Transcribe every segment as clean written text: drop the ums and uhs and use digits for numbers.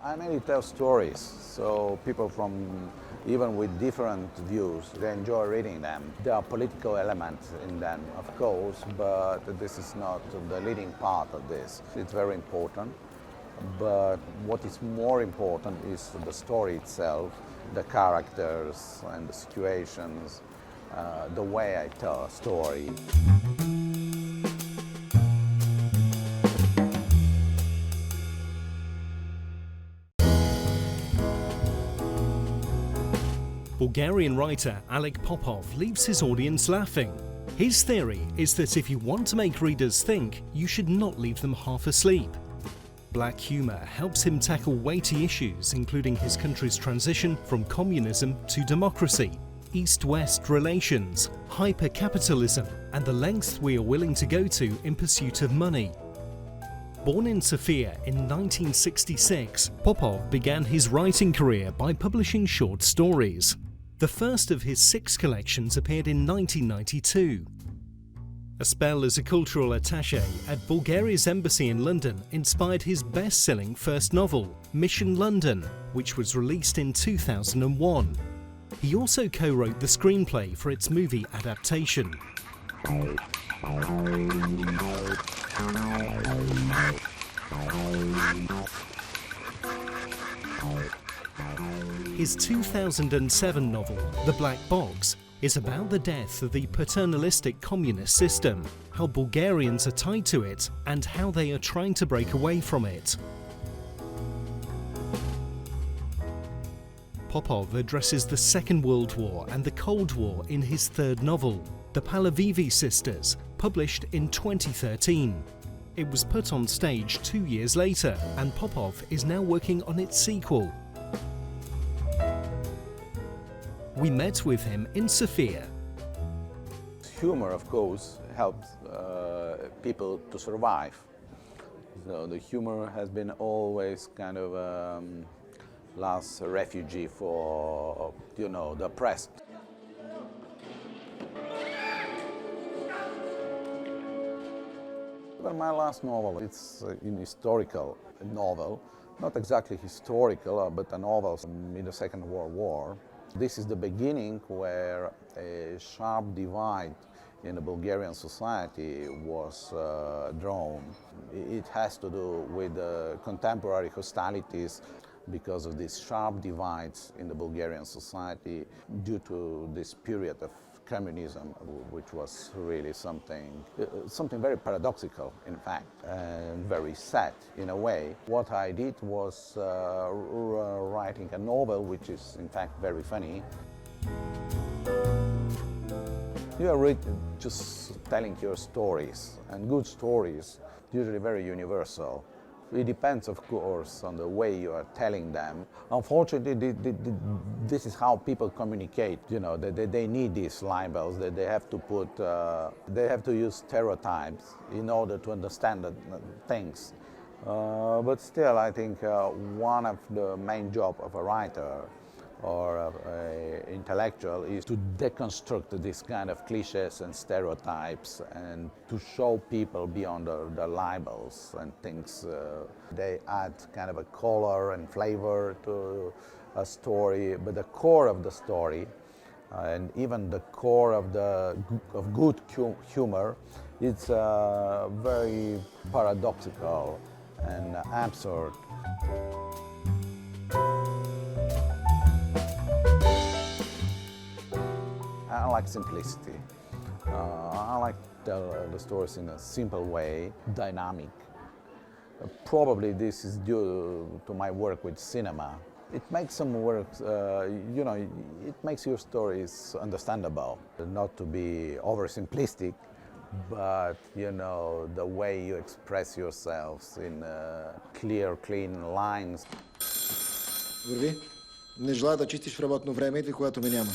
I mainly tell stories, so people from even with different views, they enjoy reading them. There are political elements in them, of course, but this is not the leading part of this. It's very important, but what is more important is the story itself, the characters and the situations, the way I tell a story. Bulgarian writer Alek Popov leaves his audience laughing. His theory is that if you want to make readers think, you should not leave them half asleep. Black humour helps him tackle weighty issues, including his country's transition from communism to democracy, East-West relations, hyper-capitalism, and the lengths we are willing to go to in pursuit of money. Born in Sofia in 1966, Popov began his writing career by publishing short stories. The first of his 6 collections appeared in 1992. A spell as a cultural attaché at Bulgaria's embassy in London inspired his best-selling first novel, Mission London, which was released in 2001. He also co-wrote the screenplay for its movie adaptation. His 2007 novel, The Black Box, is about the death of the paternalistic communist system, how Bulgarians are tied to it, and how they are trying to break away from it. Popov addresses the Second World War and the Cold War in his third novel, The Palavivi Sisters, published in 2013. It was put on stage 2 years later, and Popov is now working on its sequel. We met with him in Sofia. Humor, of course, helps people to survive. So the humor has been always kind of last refugee for, the oppressed. Well, my last novel, it's an historical novel, not exactly historical, but a novel in the Second World War. This is the beginning where a sharp divide in the Bulgarian society was drawn. It has to do with contemporary hostilities because of these sharp divides in the Bulgarian society due to this period of communism, which was really something very paradoxical, in fact, and very sad in a way. What I did was writing a novel, which is in fact very funny. You are just telling your stories, and good stories, usually very universal. It depends, of course, on the way you are telling them. Unfortunately, this is how people communicate. They need these libels. They have to they have to use stereotypes in order to understand the things. But still, I think one of the main jobs of a writer or an intellectual is to deconstruct this kind of cliches and stereotypes and to show people beyond the labels and things. They add kind of a color and flavor to a story, but the core of the story and even the core of good humor, it's very paradoxical and absurd. I like simplicity. I like to tell the stories in a simple way, dynamic. Probably this is due to my work with cinema. It makes some works, it makes your stories understandable. Not to be oversimplistic, but the way you express yourselves in clear, clean lines. Върви. Не желая да чистиш в работно време или когато ме няма.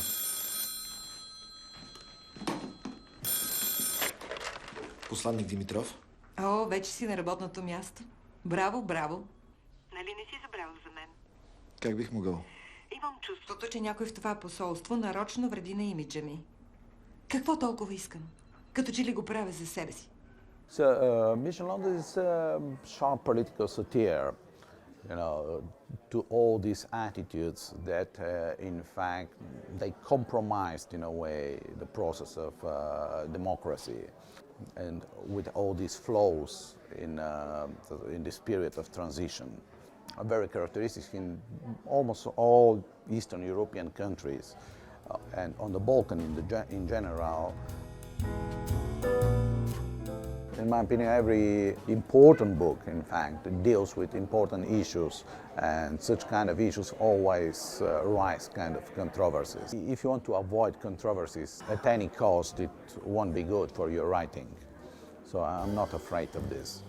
Посланник Димитров. О, вече си на работното място. Браво, браво. Нали не си забравил за мен? Как бих могъл? Имам чувството, че някой в това посолство нарочно вреди на имиджа ми. Какво толкова искам? Като че ли го правя за себе си? So, Mission London is a sharp political satire. you know, to all these attitudes that, in fact, they compromised, in a way, the process of democracy, and with all these flaws in this period of transition, are very characteristic in almost all Eastern European countries, and on the Balkan in general. In my opinion, every important book, in fact, deals with important issues, and such kind of issues always rise kind of controversies. If you want to avoid controversies at any cost, it won't be good for your writing. So I'm not afraid of this.